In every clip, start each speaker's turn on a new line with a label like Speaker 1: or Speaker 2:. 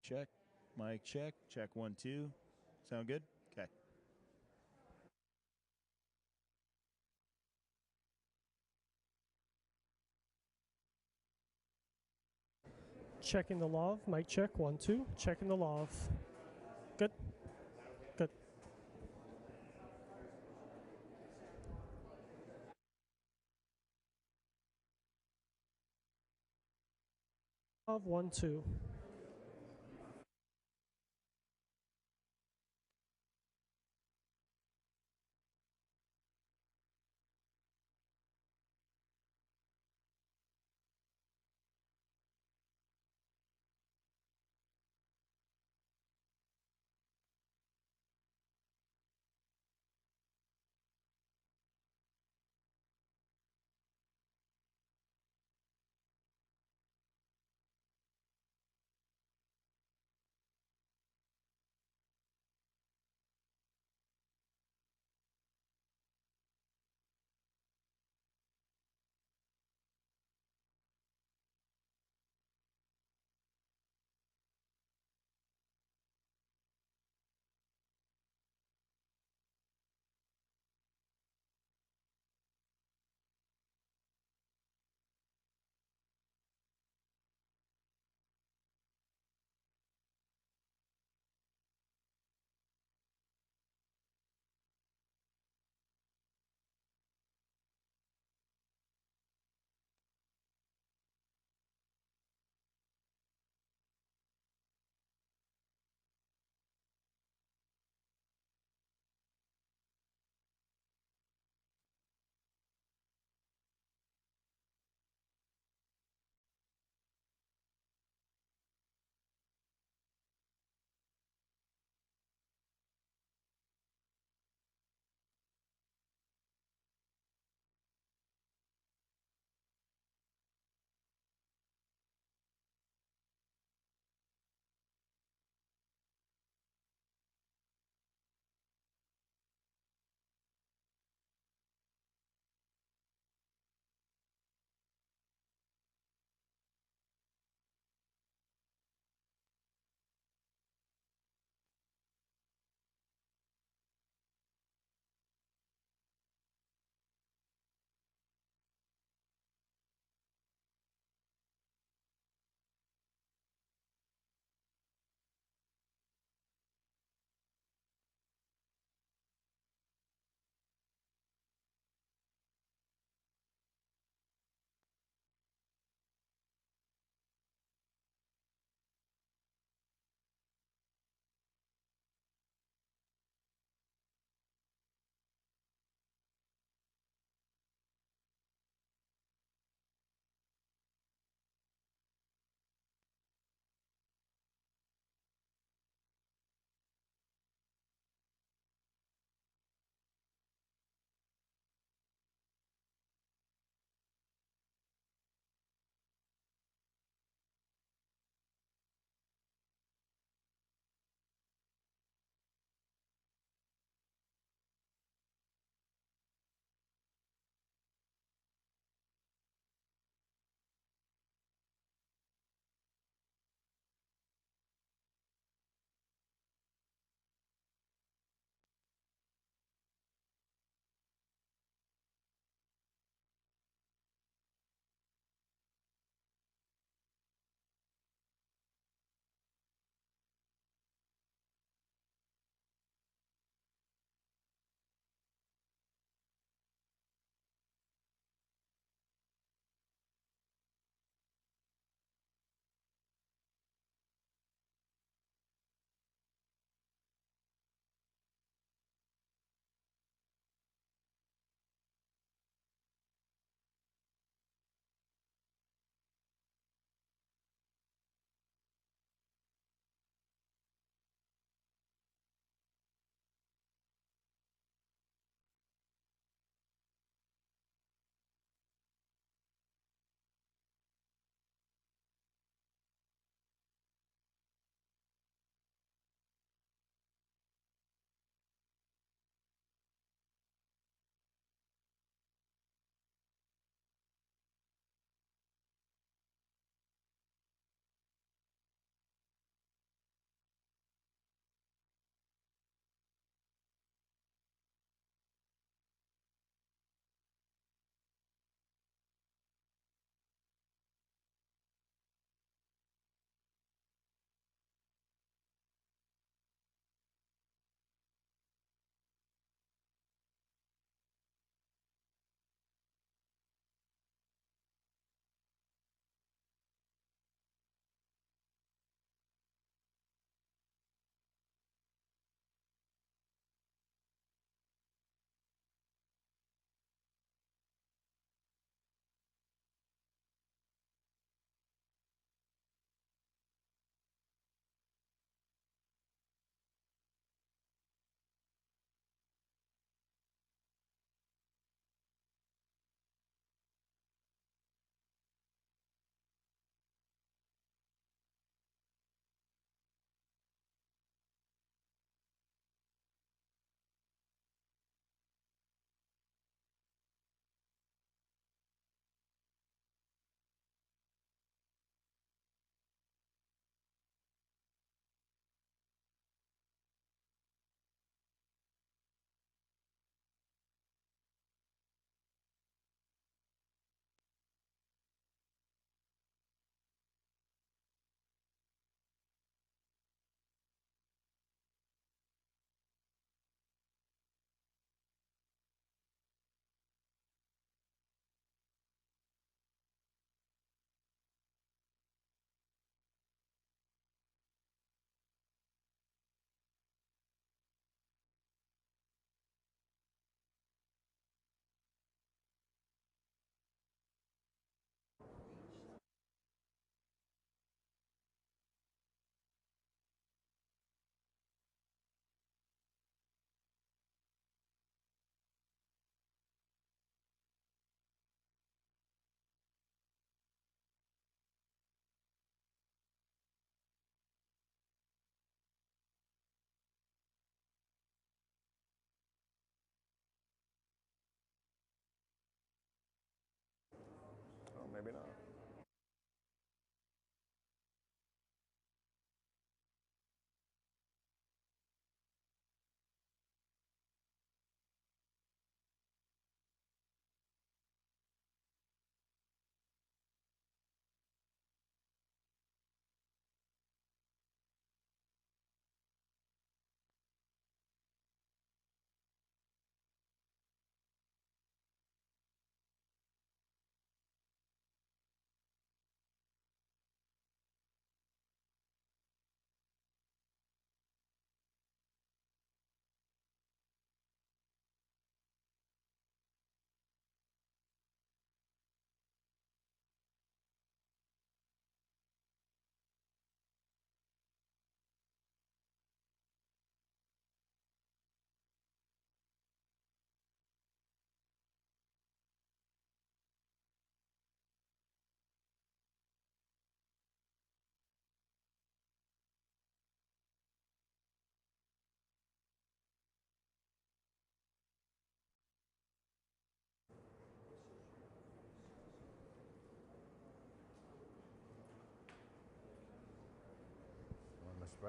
Speaker 1: Check. Mic check. Check 1, 2. Sound good? Okay.
Speaker 2: Checking the lav. Mic check 1, 2. Checking the lav. Good. Good. Lav 1, 2.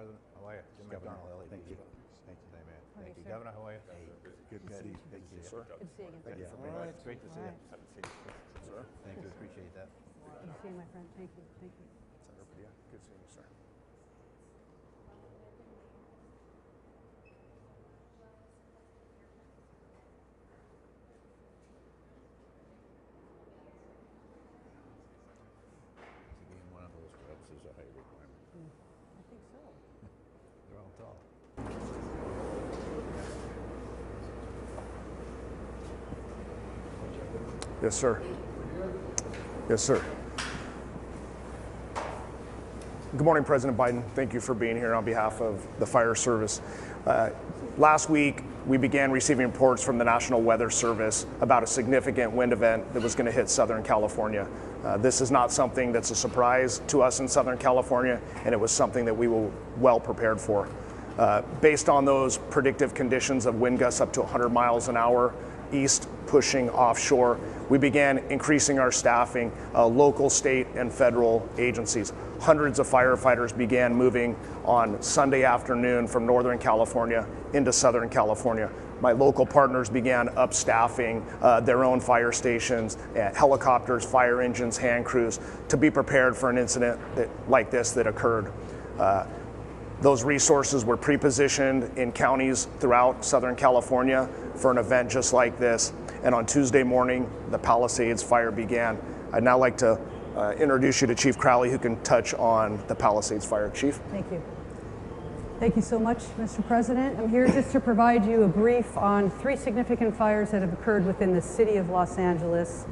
Speaker 3: President. How are you? Jim McDonald, LA.
Speaker 4: Thank you.
Speaker 3: Thank you. Same man.
Speaker 4: Thank
Speaker 3: Thank you.
Speaker 4: you,
Speaker 3: Governor, how are you?
Speaker 4: Hey, good to see you.
Speaker 3: Good to see you, sir.
Speaker 4: Good to see you again.
Speaker 3: Thank you for being here. It's great to see you.
Speaker 4: Sir.
Speaker 3: Thank you. Appreciate that.
Speaker 4: Good to see you, my friend. Thank you. Thank you.
Speaker 3: Senator Padilla, good seeing you, sir. To be in one of those clubs is a high requirement.
Speaker 4: I think so.
Speaker 3: They're all tall.
Speaker 5: Yes, sir. Yes, sir. Good morning, President Biden. Thank you for being here on behalf of the fire service. Last week, we began receiving reports from the National Weather Service about a significant wind event that was going to hit Southern California. This is not something that's a surprise to us in Southern California, and it was something that we were well prepared for. Based on those predictive conditions of wind gusts up to 100 miles an hour, east pushing offshore, we began increasing our staffing, local, state, and federal agencies. Hundreds of firefighters began moving on Sunday afternoon from Northern California into Southern California. My local partners began upstaffing their own fire stations, helicopters, fire engines, hand crews, to be prepared for an incident like this that occurred. Those resources were pre-positioned in counties throughout Southern California for an event just like this. And on Tuesday morning, the Palisades fire began. I'd now like to introduce you to Chief Crowley, who can touch on the Palisades fire. Chief?
Speaker 4: Thank you. Thank you so much, Mr. President. I'm here just to provide you a brief on 3 significant fires that have occurred within the city of Los Angeles.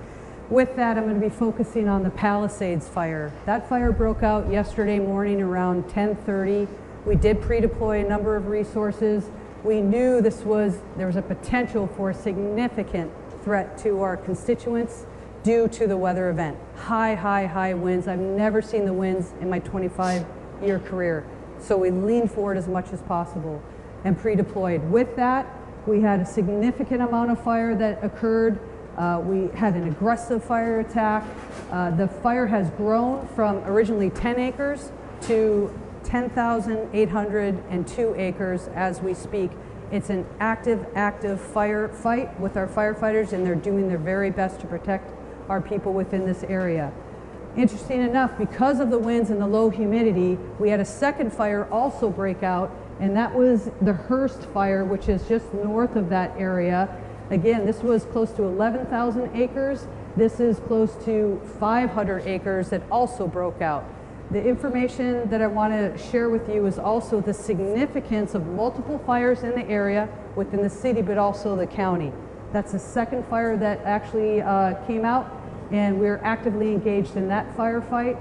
Speaker 4: With that, I'm going to be focusing on the Palisades fire. That fire broke out yesterday morning around 10:30. We did pre-deploy a number of resources. We knew there was a potential for a significant threat to our constituents due to the weather event. High winds. I've never seen the winds in my 25-year career. So we leaned forward as much as possible and pre-deployed. With that, we had a significant amount of fire that occurred. We had an aggressive fire attack. The fire has grown from originally 10 acres to 10,802 acres as we speak. It's an active firefight with our firefighters, and they're doing their very best to protect our people within this area. Interesting enough, because of the winds and the low humidity, we had a second fire also break out, and that was the Hurst Fire, which is just north of that area. Again, this was close to 11,000 acres. This is close to 500 acres that also broke out. The information that I want to share with you is also the significance of multiple fires in the area within the city, but also the county. That's the second fire that actually came out, and we're actively engaged in that firefight.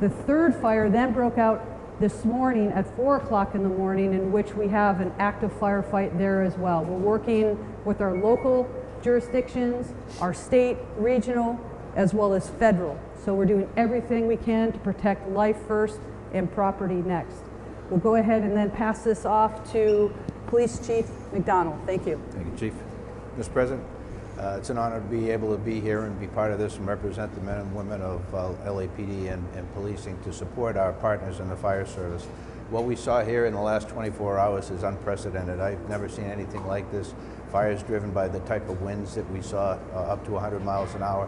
Speaker 4: The third fire then broke out this morning at 4 o'clock in the morning, in which we have an active firefight there as well. We're working with our local jurisdictions, our state, regional, as well as federal. So we're doing everything we can to protect life first and property next. We'll go ahead and then pass this off to Police Chief McDonald. Thank you.
Speaker 3: Thank you, Chief. Mr. President, it's an honor to be able to be here and be part of this and represent the men and women of LAPD and policing to support our partners in the fire service. What we saw here in the last 24 hours is unprecedented. I've never seen anything like this. Fires driven by the type of winds that we saw up to 100 miles an hour.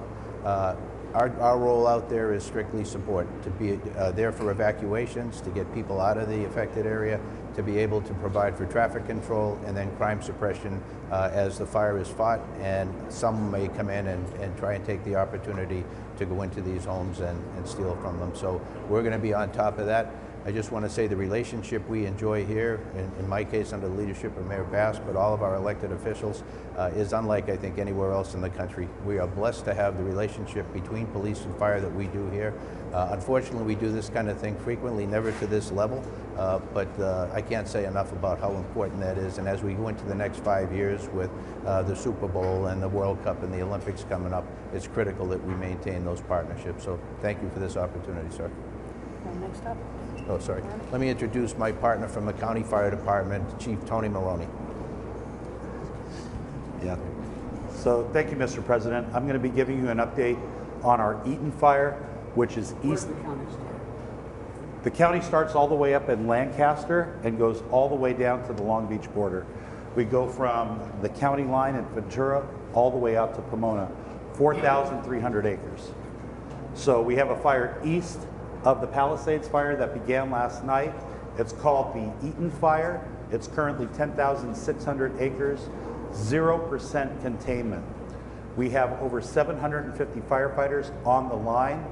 Speaker 3: Our role out there is strictly support, to be there for evacuations, to get people out of the affected area, to be able to provide for traffic control, and then crime suppression as the fire is fought, and some may come in and try and take the opportunity to go into these homes and steal from them. So we're going to be on top of that. I just want to say the relationship we enjoy here, in my case under the leadership of Mayor Bass, but all of our elected officials, is unlike I think anywhere else in the country. We are blessed to have the relationship between police and fire that we do here. Unfortunately, we do this kind of thing frequently, never to this level, but I can't say enough about how important that is. And as we go into the next 5 years with the Super Bowl and the World Cup and the Olympics coming up, it's critical that we maintain those partnerships. So thank you for this opportunity, sir.
Speaker 4: Next up.
Speaker 3: Oh, sorry. Let me introduce my partner from the County Fire Department, Chief Tony Maloney.
Speaker 6: Yeah. So thank you, Mr. President. I'm going to be giving you an update on our Eaton Fire, which is east. The county starts all the way up in Lancaster and goes all the way down to the Long Beach border. We go from the county line in Ventura all the way out to Pomona, 4,300 acres. So we have a fire east of the Palisades fire that began last night. It's called the Eaton Fire. It's currently 10,600 acres, 0% containment. We have over 750 firefighters on the line.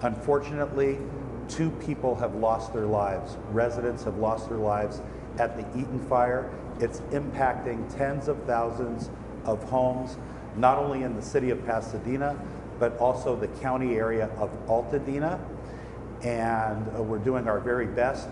Speaker 6: Unfortunately, 2 people have lost their lives. Residents have lost their lives at the Eaton Fire. It's impacting tens of thousands of homes, not only in the city of Pasadena, but also the county area of Altadena. And we're doing our very best.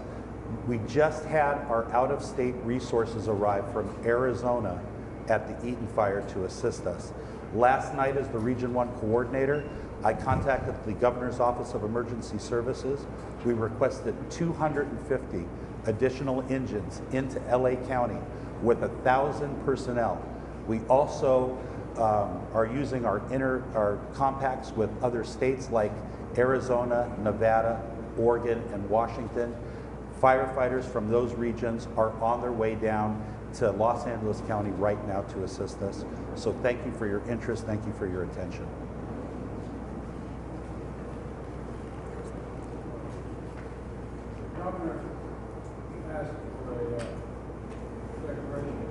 Speaker 6: We just had our out-of-state resources arrive from Arizona at the Eaton Fire to assist us. Last night, as the Region 1 coordinator, I contacted the Governor's Office of Emergency Services. We requested 250 additional engines into LA County with 1,000 personnel. We also are using our compacts with other states like Arizona, Nevada, Oregon, and Washington. Firefighters from those regions are on their way down to Los Angeles County right now to assist us. So thank you for your interest, thank you for your attention.
Speaker 7: Governor asked for a declaration.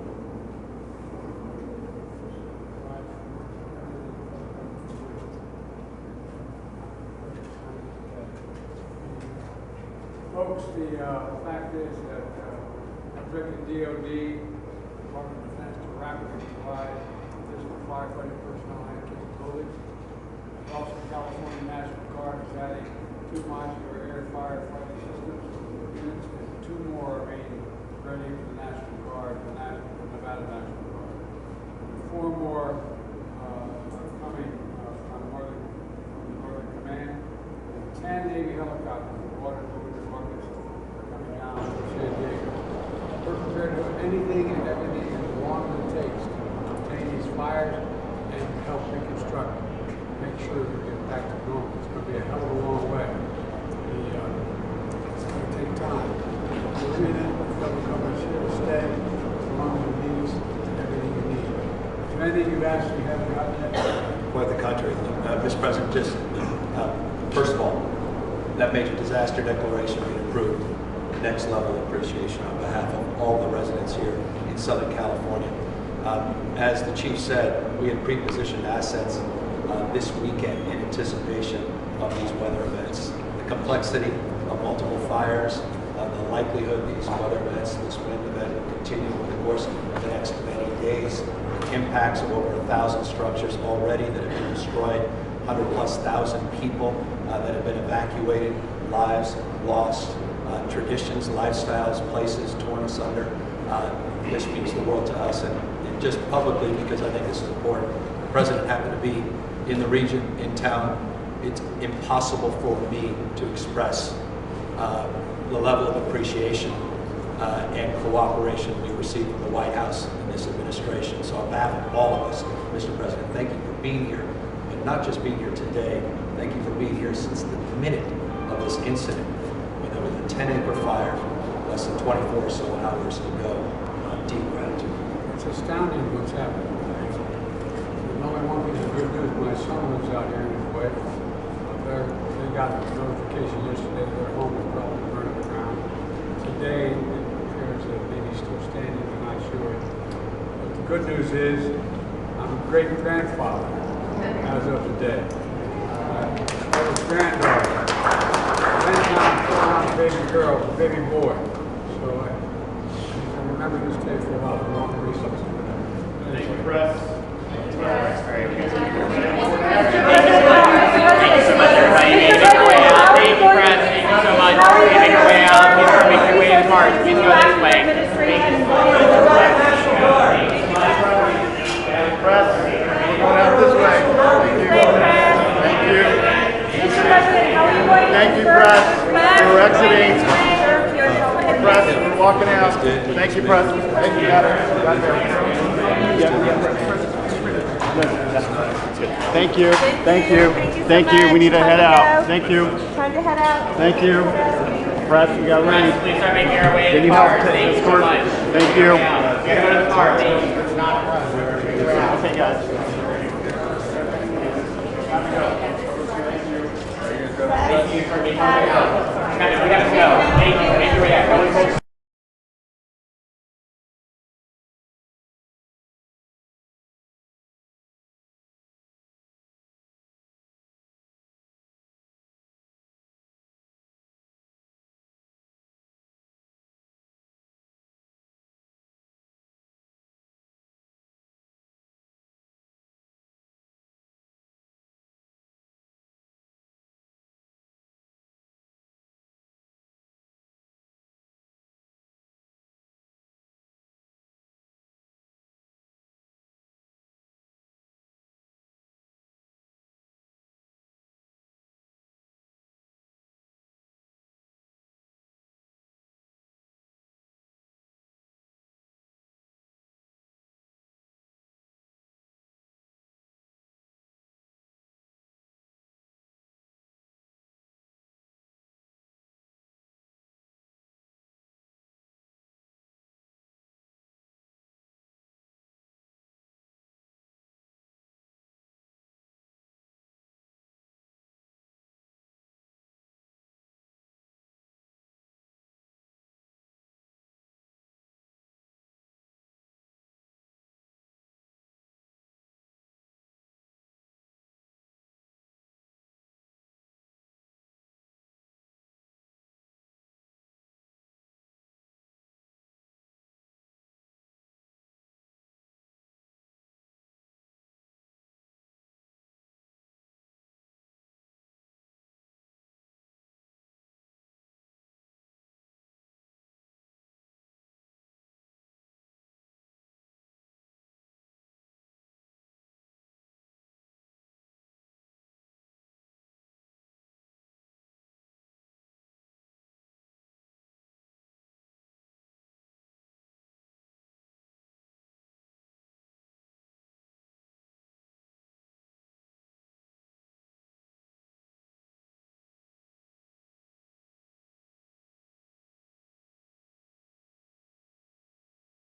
Speaker 7: Folks, the fact is that directed DOD, Department of Defense, to rapidly provide additional firefighting personnel and capabilities. Also, the California National Guard is adding 2 modular air firefighting systems units and 2 more are being ready for the National Guard, the Nevada National Guard. And 4 more are coming from the Northern Command. And 10 Navy helicopters, water departments, are coming down to San Diego. We're prepared to do anything and everything as long as it takes to contain these fires and help reconstruct, make sure we get back to normal. It's going to be a hell of a long way. It's going to take time. We're in it. The federal government's here to stay as long as it needs everything you need. Is there anything you've actually haven't gotten yet?
Speaker 8: Quite the contrary. Mr. President, just first of all, that major disaster declaration being approved. Next level appreciation on behalf of all the residents here in Southern California. As the Chief said, we had pre-positioned assets this weekend in anticipation of these weather events. The complexity of multiple fires, the likelihood these weather events, this wind event will continue over the course of the next many days, impacts of over 1,000 structures already that have been destroyed, 100,000+ people that have been evacuated, lives lost, traditions, lifestyles, places torn asunder. This means the world to us, and just publicly, because I think this is important, the President happened to be in the region, in town. It's impossible for me to express the level of appreciation and cooperation we received from the White House in this administration. So on behalf of all of us, Mr. President, thank you for being here, and not just being here today, thank you for being here since the minute of this incident, when there was a 10-acre fire less than 24 or so hours ago. Deep gratitude.
Speaker 7: It's astounding what's happening. There's only one piece of good news. My son lives out here in his way. They got a notification yesterday that their home was probably burning to the ground. Today, it appears that maybe still standing, I'm not sure. But the good news is, I'm a great-grandfather as of today. I was granddaughter. Then I'm a baby girl, a baby boy. So I remember this day for a lot of long reasons.
Speaker 9: Thank you, press. Thank you so much, everybody. Make your way out. Thank you, press. Thank you so much. Make your way out. Make your way in March. Please go this way.
Speaker 10: Press. We're going out this way. Thank you. Thank you, press. We're exiting. Press, we're walking out. Thank you, press. Thank you, got it. Got there. Thank you. Thank you. Thank you. We need to head out. Thank you.
Speaker 11: Time to head out.
Speaker 10: Thank you. Press, you got to leave.
Speaker 9: Please start making your way to
Speaker 10: Can
Speaker 9: the
Speaker 10: you
Speaker 9: car.
Speaker 10: help take
Speaker 9: Thank
Speaker 10: this
Speaker 9: you so
Speaker 10: court?
Speaker 9: much.
Speaker 10: Thank you.
Speaker 9: You gotta go to the car. Thank you.
Speaker 10: Okay, guys.
Speaker 9: Thank you for making your way out. We gotta go. Thank you. Make your way out.